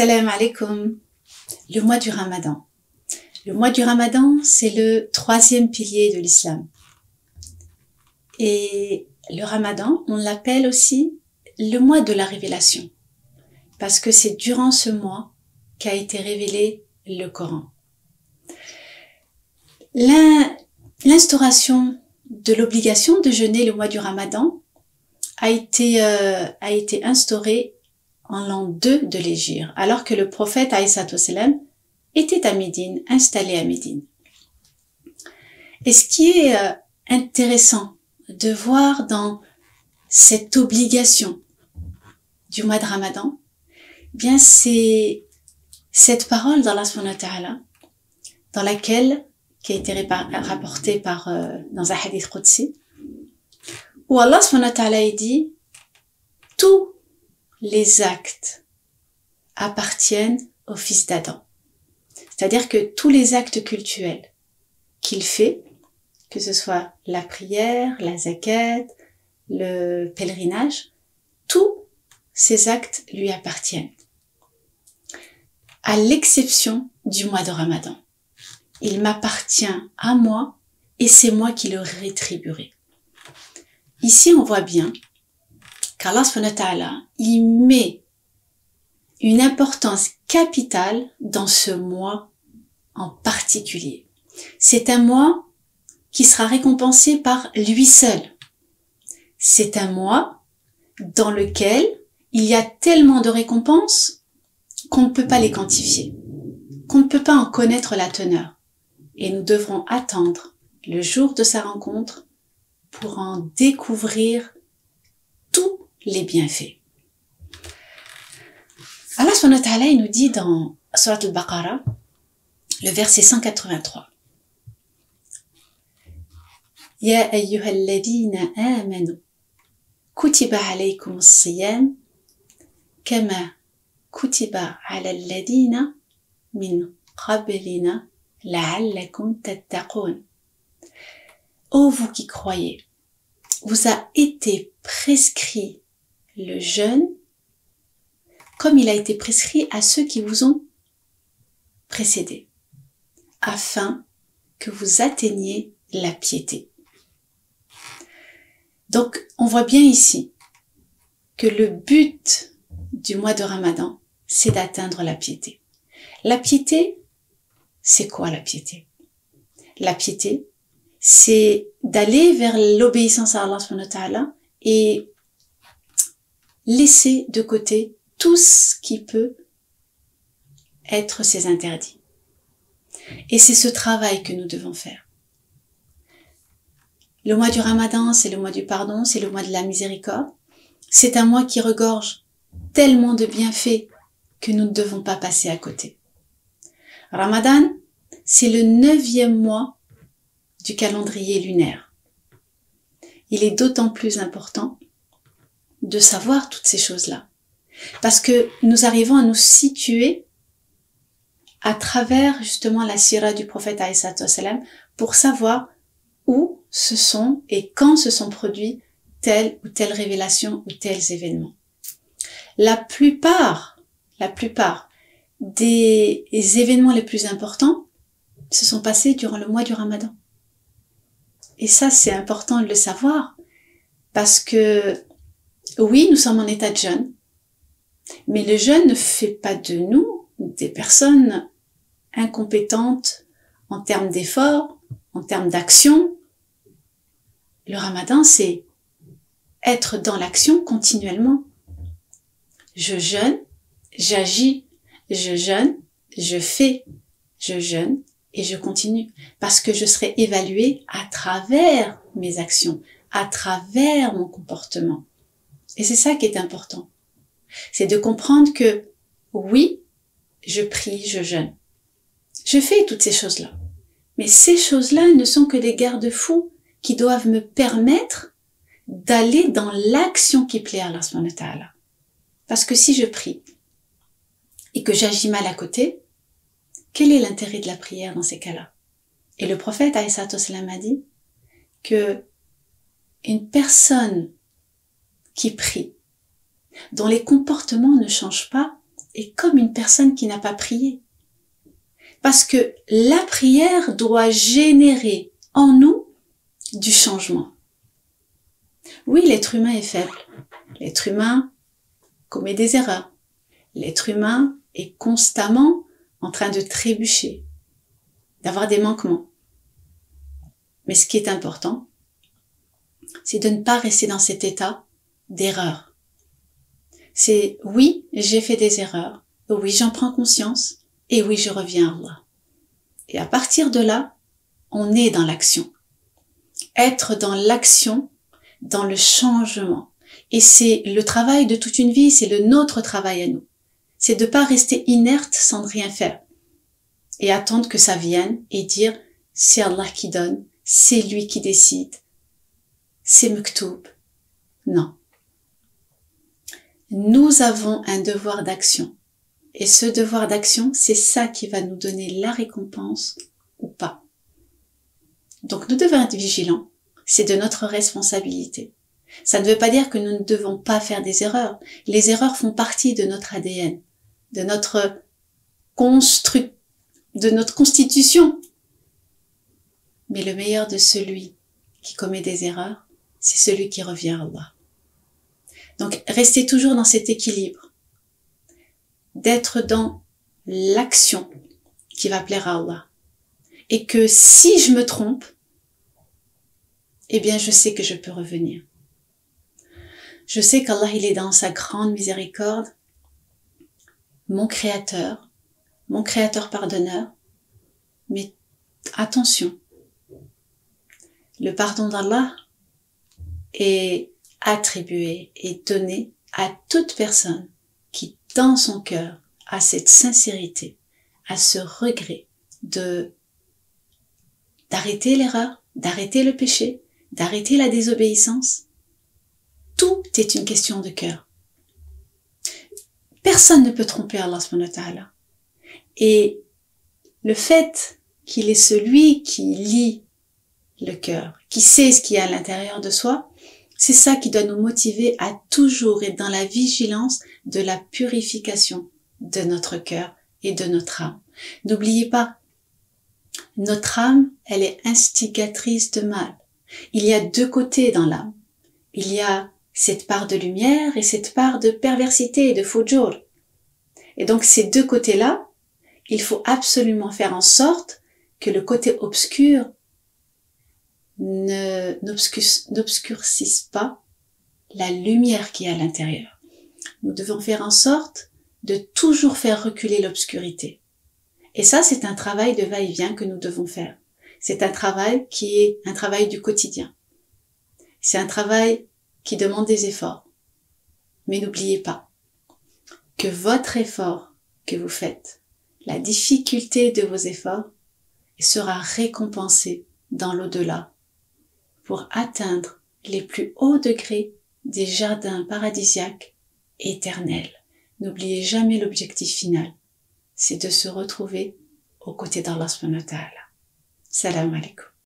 Assalamu alaikum. Le mois du Ramadan. Le mois du Ramadan, c'est le 3e pilier de l'islam. Et le Ramadan, on l'appelle aussi le mois de la révélation. Parce que c'est durant ce mois qu'a été révélé le Coran. L'instauration de l'obligation de jeûner le mois du Ramadan a été instaurée en l'an 2 de l'Hégire, alors que le prophète alayhi salam était à Médine, installé à Médine. Et ce qui est intéressant de voir dans cette obligation du mois de Ramadan, bien c'est cette parole d'Allah subhanahu wa ta'ala, dans laquelle, qui a été rapportée dans un hadith qudsi, où Allah subhanahu wa ta'ala dit « Tous les actes appartiennent au fils d'Adam ». C'est-à-dire que tous les actes cultuels qu'il fait, que ce soit la prière, la zakat, le pèlerinage, tous ces actes lui appartiennent. À l'exception du mois de Ramadan. Il m'appartient à moi et c'est moi qui le rétribuerai. Ici, on voit bien qu'Allah subhanahu wa ta'ala, il met une importance capitale dans ce mois en particulier. C'est un mois qui sera récompensé par lui seul. C'est un mois dans lequel il y a tellement de récompenses qu'on ne peut pas les quantifier, qu'on ne peut pas en connaître la teneur. Et nous devrons attendre le jour de sa rencontre pour en découvrir tous les bienfaits. Allah subhanahu wa ta'ala, il nous dit dans Surat al-Baqarah, le verset 183. Ya ayyuhalladhina amanu kutiba alaykum as-siyam kama kutiba ala alladhina min qablina la'allakum tattaqun. Ô vous qui croyez, vous a été prescrit le jeûne comme il a été prescrit à ceux qui vous ont précédés, afin que vous atteigniez la piété. Donc, on voit bien ici que le but du mois de Ramadan, c'est d'atteindre la piété. La piété, c'est quoi la piété? La piété, c'est d'aller vers l'obéissance à Allah subhanahu wa ta'ala et laisser de côté tout ce qui peut être ses interdits. Et c'est ce travail que nous devons faire. Le mois du Ramadan, c'est le mois du pardon, c'est le mois de la miséricorde. C'est un mois qui regorge tellement de bienfaits que nous ne devons pas passer à côté. Ramadan, c'est le 9e mois du calendrier lunaire. Il est d'autant plus important de savoir toutes ces choses-là. Parce que nous arrivons à nous situer à travers justement la sira du prophète alayhi salam pour savoir où se sont et quand se sont produits telle ou telle révélation ou tels événements. La plupart des événements les plus importants se sont passés durant le mois du Ramadan. Et ça, c'est important de le savoir parce que oui, nous sommes en état de jeûne, mais le jeûne ne fait pas de nous des personnes incompétentes en termes d'efforts, en termes d'action. Le Ramadan, c'est être dans l'action continuellement. Je jeûne, j'agis, je jeûne, je fais, je jeûne et je continue. Parce que je serai évaluée à travers mes actions, à travers mon comportement. Et c'est ça qui est important. C'est de comprendre que, oui, je prie, je jeûne. Je fais toutes ces choses-là. Mais ces choses-là ne sont que des garde-fous qui doivent me permettre d'aller dans l'action qui plaît à Allah subhanahu wa ta'ala. Parce que si je prie et que j'agis mal à côté, quel est l'intérêt de la prière dans ces cas-là? Et le prophète alayhi salam a dit que une personne qui prie, dont les comportements ne changent pas, est comme une personne qui n'a pas prié. Parce que la prière doit générer en nous du changement. Oui, l'être humain est faible. L'être humain commet des erreurs. L'être humain est constamment en train de trébucher, d'avoir des manquements. Mais ce qui est important, c'est de ne pas rester dans cet état d'erreur. C'est oui, j'ai fait des erreurs. Oui, j'en prends conscience. Et oui, je reviens à Allah. Et à partir de là, on est dans l'action. Être dans l'action, dans le changement. Et c'est le travail de toute une vie, c'est notre travail à nous. C'est de ne pas rester inerte sans rien faire. Et attendre que ça vienne et dire, c'est Allah qui donne, c'est lui qui décide, c'est Mektoub. Non. Nous avons un devoir d'action. Et ce devoir d'action, c'est ça qui va nous donner la récompense ou pas. Donc nous devons être vigilants. C'est de notre responsabilité. Ça ne veut pas dire que nous ne devons pas faire des erreurs. Les erreurs font partie de notre ADN, de notre constitution. Mais le meilleur de celui qui commet des erreurs, c'est celui qui revient à Allah. Donc restez toujours dans cet équilibre. D'être dans l'action qui va plaire à Allah. Et que si je me trompe, eh bien je sais que je peux revenir. Je sais qu'Allah il est dans sa grande miséricorde, mon créateur pardonneur. Mais attention, le pardon d'Allah est attribué et donné à toute personne qui dans son cœur a cette sincérité, a ce regret d'arrêter l'erreur, d'arrêter le péché, d'arrêter la désobéissance. Tout est une question de cœur. Personne ne peut tromper Allah subhanahu wa ta'ala. Et le fait qu'il est celui qui lit le cœur, qui sait ce qu'il y a à l'intérieur de soi, c'est ça qui doit nous motiver à toujours être dans la vigilance de la purification de notre cœur et de notre âme. N'oubliez pas, notre âme, elle est instigatrice de mal. Il y a deux côtés dans l'âme. Il y a cette part de lumière et cette part de perversité et de fujur. Et donc ces deux côtés-là, il faut absolument faire en sorte que le côté obscur n'obscurcisse pas la lumière qui est à l'intérieur. Nous devons faire en sorte de toujours faire reculer l'obscurité. Et ça, c'est un travail de va-et-vient que nous devons faire. C'est un travail qui est un travail du quotidien. C'est un travail qui demande des efforts. Mais n'oubliez pas que votre effort que vous faites, la difficulté de vos efforts, sera récompensée dans l'au-delà pour atteindre les plus hauts degrés des jardins paradisiaques éternels. N'oubliez jamais l'objectif final, c'est de se retrouver aux côtés d'Allah subhanahu wa ta'ala. Salam alaikum.